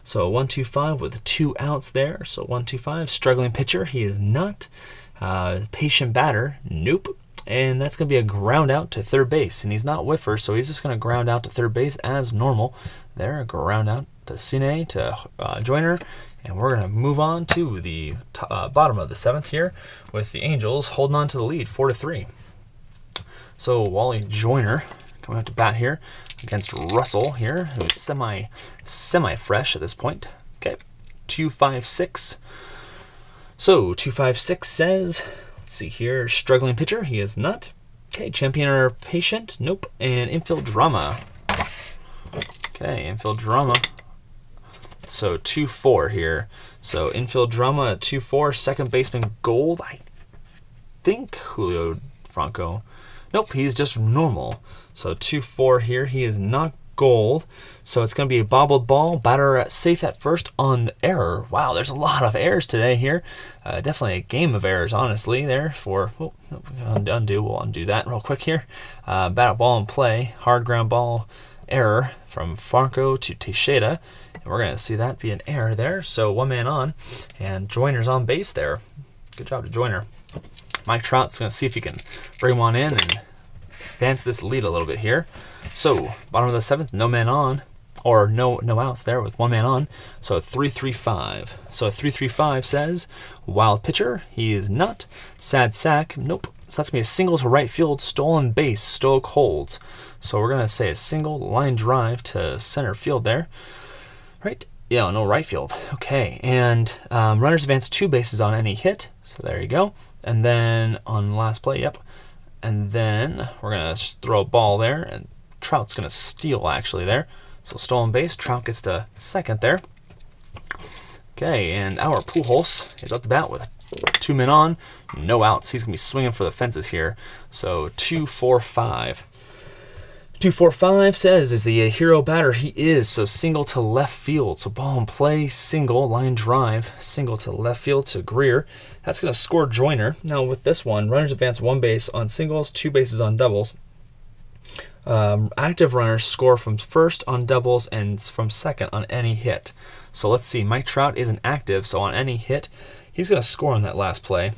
So 1-2-5 with 2 outs there. So 1-2-5, struggling pitcher, he is not. Patient batter, nope. And that's going to be a ground out to third base, and he's not whiffer, so he's just going to ground out to third base as normal. There, a ground out to Cine, to Joyner. And we're going to move on to the bottom of the 7th here with the Angels holding on to the lead, 4-3. So Wally Joyner coming out to bat here against Russell here, who's semi-fresh at this point. Okay, 2-5-6. So 2-5-6 says, let's see here, struggling pitcher, he is not. Okay, champion or patient, nope. And infield drama. Okay, infield drama. So 2-4 here. So infield drama at 2-4. Second baseman gold. I think Julio Franco. Nope, he's just normal. So 2-4 here. He is not gold. So it's going to be a bobbled ball. Batter safe at first on error. Wow, there's a lot of errors today here. Definitely a game of errors, honestly, there for undo. We'll undo that real quick here. Bat ball in play. Hard ground ball error from Franco to Teixeira. And we're going to see that be an error there. So one man on, and Joyner's on base there. Good job to Joyner. Mike Trout's going to see if he can bring one in and advance this lead a little bit here. So bottom of the 7th, no man on, or no outs there with one man on. So 3-3-5. So 3-3-5 says wild pitcher, he is not. Sad sack, nope. So that's going to be a single to right field, stolen base, Stoic holds. So we're going to say a single line drive to center field there. Right? Yeah, no right field. Okay, and runners advance 2 bases on any hit. So there you go. And then on last play, yep. And then we're going to throw a ball there, and Trout's going to steal actually there. So stolen base, Trout gets to second there. Okay, and our Pujols is up the bat with 2 men on, no outs. He's going to be swinging for the fences here. So 2-4-5. 2-4-5 says is the hero batter. He is. So single to left field. So ball in play, single, line drive, single to left field to Greer. That's going to score Joyner. Now with this one, runners advance 1 base on singles, 2 bases on doubles. Active runners score from first on doubles and from second on any hit. So let's see. Mike Trout isn't active, so on any hit, he's going to score on that last play.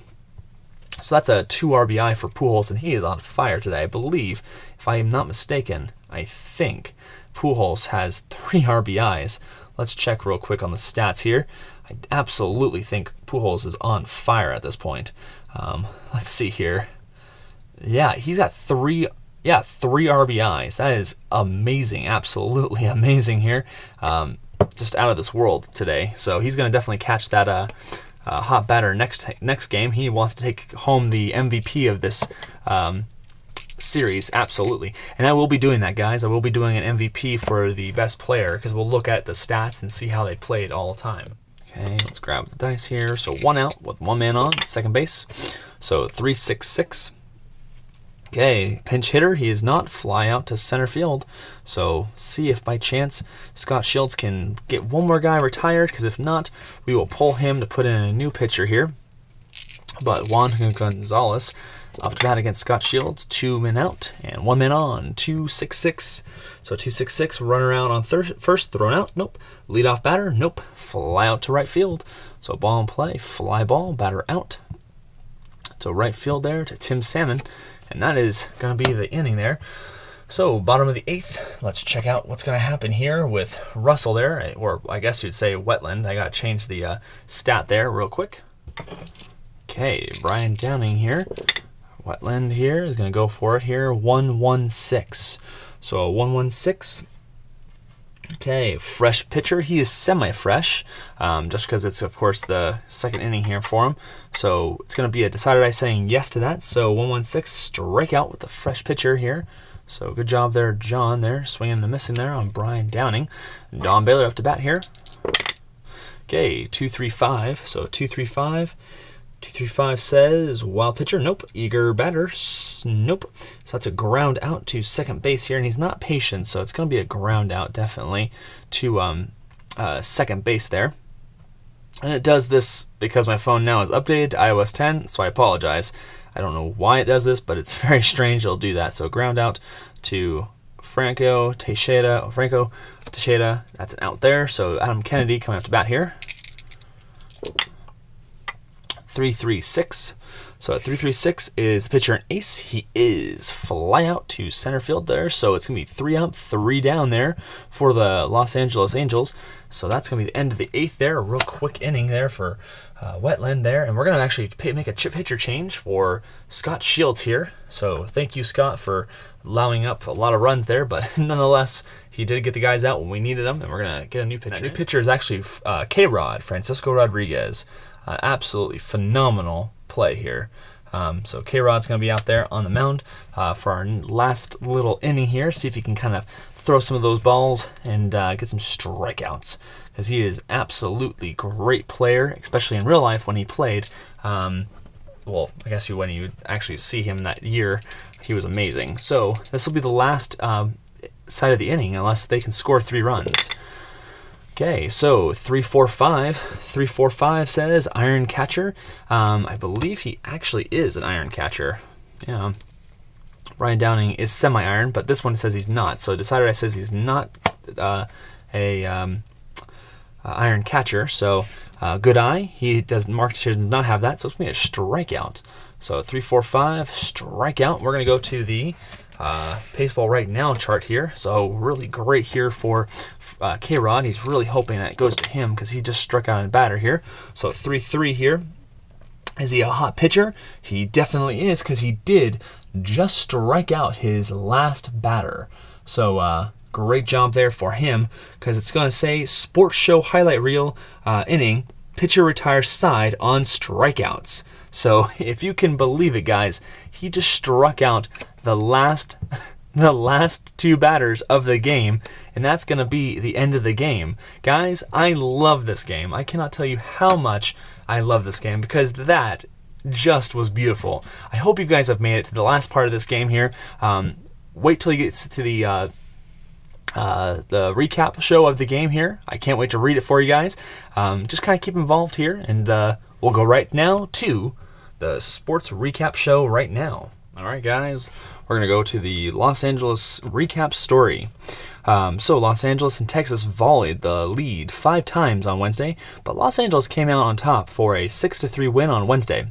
So that's a 2 RBI for Pujols, and he is on fire today. I believe, if I am not mistaken, I think Pujols has 3 RBIs. Let's check real quick on the stats here. I absolutely think Pujols is on fire at this point. Let's see here. Yeah, he's got 3 RBIs. That is amazing, absolutely amazing here. Just out of this world today. So he's going to definitely catch that hot batter next game. He wants to take home the MVP of this series, absolutely. And I will be doing that, guys. I will be doing an MVP for the best player because we'll look at the stats and see how they played all the time. Okay, let's grab the dice here. So 1 out with 1 man on second base. So 3-6-6. Okay, pinch hitter, he is not. Fly out to center field. So see if by chance Scott Shields can get one more guy retired, because if not, we will pull him to put in a new pitcher here. But Juan Gonzalez up to bat against Scott Shields, 2 men out and 1 man on, 2-6-6. So 2-6-6, runner out on first, thrown out, nope. Leadoff batter, nope. Fly out to right field. So ball in play, fly ball, batter out to right field there to Tim Salmon. And that is going to be the inning there. So bottom of the 8th, let's check out what's going to happen here with Russell there, or I guess you'd say Wetland. I got to change the stat there real quick. Okay, Brian Downing here. Wetland here is going to go for it here, 1-1-6. So 1-1-6. Okay, fresh pitcher. He is semi-fresh, just because it's, of course, the second inning here for him. So it's going to be a decided I saying yes to that. So 1-1-6, strikeout with the fresh pitcher here. So good job there, John, there, swinging and missing there on Brian Downing. Don Baylor up to bat here. Okay, 2-3-5. So 2-3-5. 2-3-5 says wild pitcher, nope. Eager batter, nope. So that's a ground out to second base here, and he's not patient, so it's going to be a ground out definitely to second base there. And it does this because my phone now is updated to iOS 10, so I apologize. I don't know why it does this, but it's very strange it'll do that. So ground out to Franco Teixeira. That's an out there. So Adam Kennedy coming up to bat here. 3-3-6. So at 3-3-6 is the pitcher an ace. He is. Fly out to center field there. So it's going to be 3 up, 3 down there for the Los Angeles Angels. So that's going to be the end of the 8th there. A real quick inning there for Wetland there. And we're going to actually make a pitcher change for Scott Shields here. So thank you, Scott, for allowing up a lot of runs there. But nonetheless, he did get the guys out when we needed them. And we're going to get a new pitcher. That new pitcher is actually K-Rod, Francisco Rodriguez. Absolutely phenomenal play here. So K-Rod's going to be out there on the mound for our last little inning here. See if he can kind of throw some of those balls and get some strikeouts, because he is absolutely great player, especially in real life when he played. Well, I guess when you actually see him that year, he was amazing. So this will be the last side of the inning unless they can score 3 runs. Okay, so 3-4-5. 3-4-5 says iron catcher. I believe he actually is an iron catcher. Yeah. Brian Downing is semi-iron, but this one says he's not. So decided I says he's not iron catcher. So good eye. He does not have that, so it's going to be a strikeout. So 3-4-5 strikeout. We're going to go to the baseball right now chart here. So really great here for K-Rod. He's really hoping that it goes to him because he just struck out a batter here. So 3-3 here. Is he a hot pitcher? He definitely is, because he did just strike out his last batter. So great job there for him, because it's going to say Sports Show highlight reel inning, pitcher retires side on strikeouts. So if you can believe it, guys, he just struck out the last the last two batters of the game, and that's going to be the end of the game. Guys, I love this game. I cannot tell you how much I love this game because that just was beautiful. I hope you guys have made it to the last part of this game here. Wait till you get to the recap show of the game here. I can't wait to read it for you guys. Just kind of keep involved here, and we'll go right now to the sports recap show right now. All right, guys, we're going to go to the Los Angeles recap story. So Los Angeles and Texas volleyed the lead 5 times on Wednesday, but Los Angeles came out on top for a 6-3 win on Wednesday.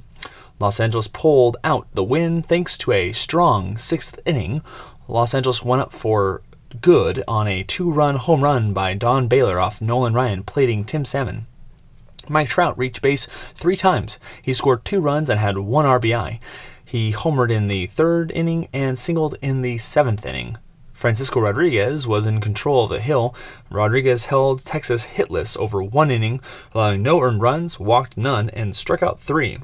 Los Angeles pulled out the win thanks to a strong 6th inning. Los Angeles went up for good on a 2-run home run by Don Baylor off Nolan Ryan plating Tim Salmon. Mike Trout reached base 3 times. He scored 2 runs and had 1 RBI. He homered in the 3rd inning and singled in the 7th inning. Francisco Rodriguez was in control of the hill. Rodriguez held Texas hitless over 1 inning, allowing no earned runs, walked none, and struck out 3.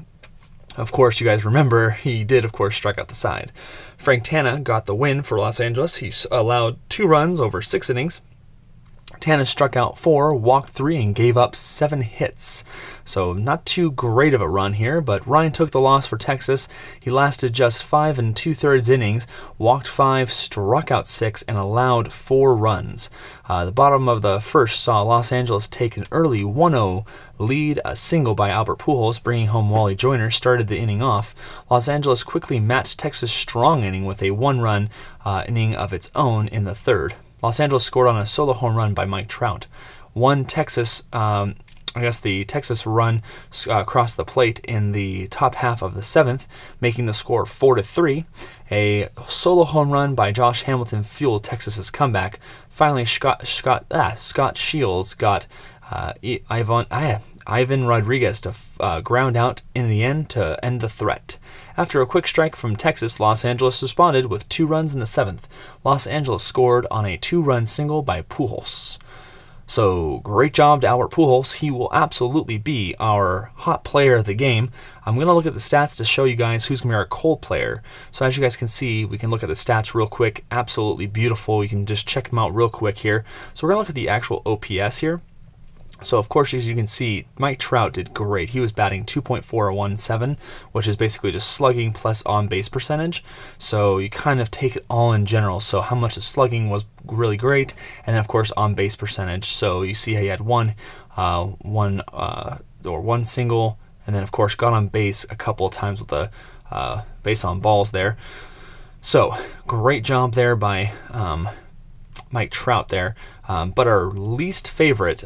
Of course, you guys remember, he did, of course, strike out the side. Frank Tanana got the win for Los Angeles. He allowed 2 runs over 6 innings. Tanana struck out 4, walked 3, and gave up 7 hits. So not too great of a run here, but Ryan took the loss for Texas. He lasted just 5 2/3 innings, walked 5, struck out 6, and allowed 4 runs. The bottom of the first saw Los Angeles take an early 1-0 lead. A single by Albert Pujols, bringing home Wally Joyner, started the inning off. Los Angeles quickly matched Texas' strong inning with a 1-run inning of its own in the 3rd. Los Angeles scored on a solo home run by Mike Trout. The Texas run crossed the plate in the top half of the 7th, making the score 4-3. A solo home run by Josh Hamilton fueled Texas's comeback. Finally, Scott Shields got Ivan Rodriguez to ground out in the end to end the threat. After a quick strike from Texas, Los Angeles responded with 2 runs in the 7th. Los Angeles scored on a 2-run single by Pujols. So great job to Albert Pujols. He will absolutely be our hot player of the game. I'm going to look at the stats to show you guys who's going to be our cold player. So as you guys can see, we can look at the stats real quick. Absolutely beautiful. You can just check them out real quick here. So we're going to look at the actual OPS here. So, of course, as you can see, Mike Trout did great. He was batting .417, which is basically just slugging plus on-base percentage. So you kind of take it all in general. So how much the slugging was really great, and then, of course, on-base percentage. So you see how he had one single, and then, of course, got on base a couple of times with the base on balls there. So great job there by Mike Trout there, but our least favorite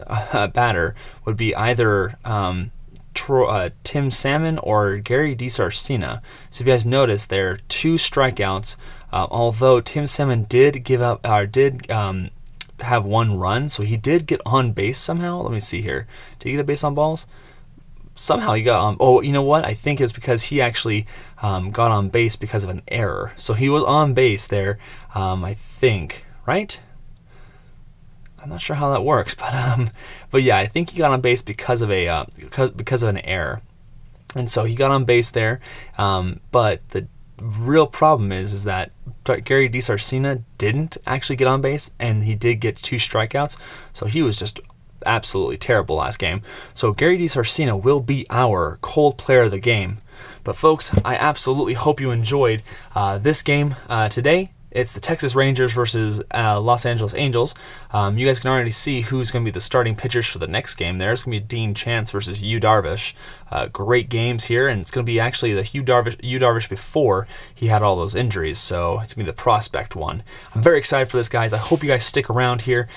batter would be either Tim Salmon or Gary DiSarcina. So if you guys notice, there are 2 strikeouts. Although Tim Salmon did have 1 run, so he did get on base somehow. Let me see here. Did he get a base on balls? Somehow he got on. Oh, you know what? I think it's because he actually got on base because of an error. So he was on base there. I think, right? I'm not sure how that works, but yeah, I think he got on base because of an error, and so he got on base there. But the real problem is that Gary DiSarcina didn't actually get on base, and he did get 2 strikeouts, so he was just absolutely terrible last game. So Gary DiSarcina will be our cold player of the game. But folks, I absolutely hope you enjoyed this game today. It's the Texas Rangers versus Los Angeles Angels. You guys can already see who's going to be the starting pitchers for the next game. There's going to be Dean Chance versus Yu Darvish. Great games here, and it's going to be actually the Yu Darvish before he had all those injuries, so it's going to be the prospect one. I'm very excited for this, guys. I hope you guys stick around here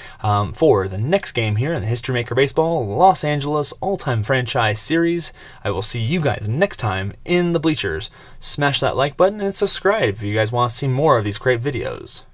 for the next game here in the History Maker Baseball Los Angeles All-Time Franchise Series. I will see you guys next time in the bleachers. Smash that like button and subscribe if you guys want to see more of these great videos.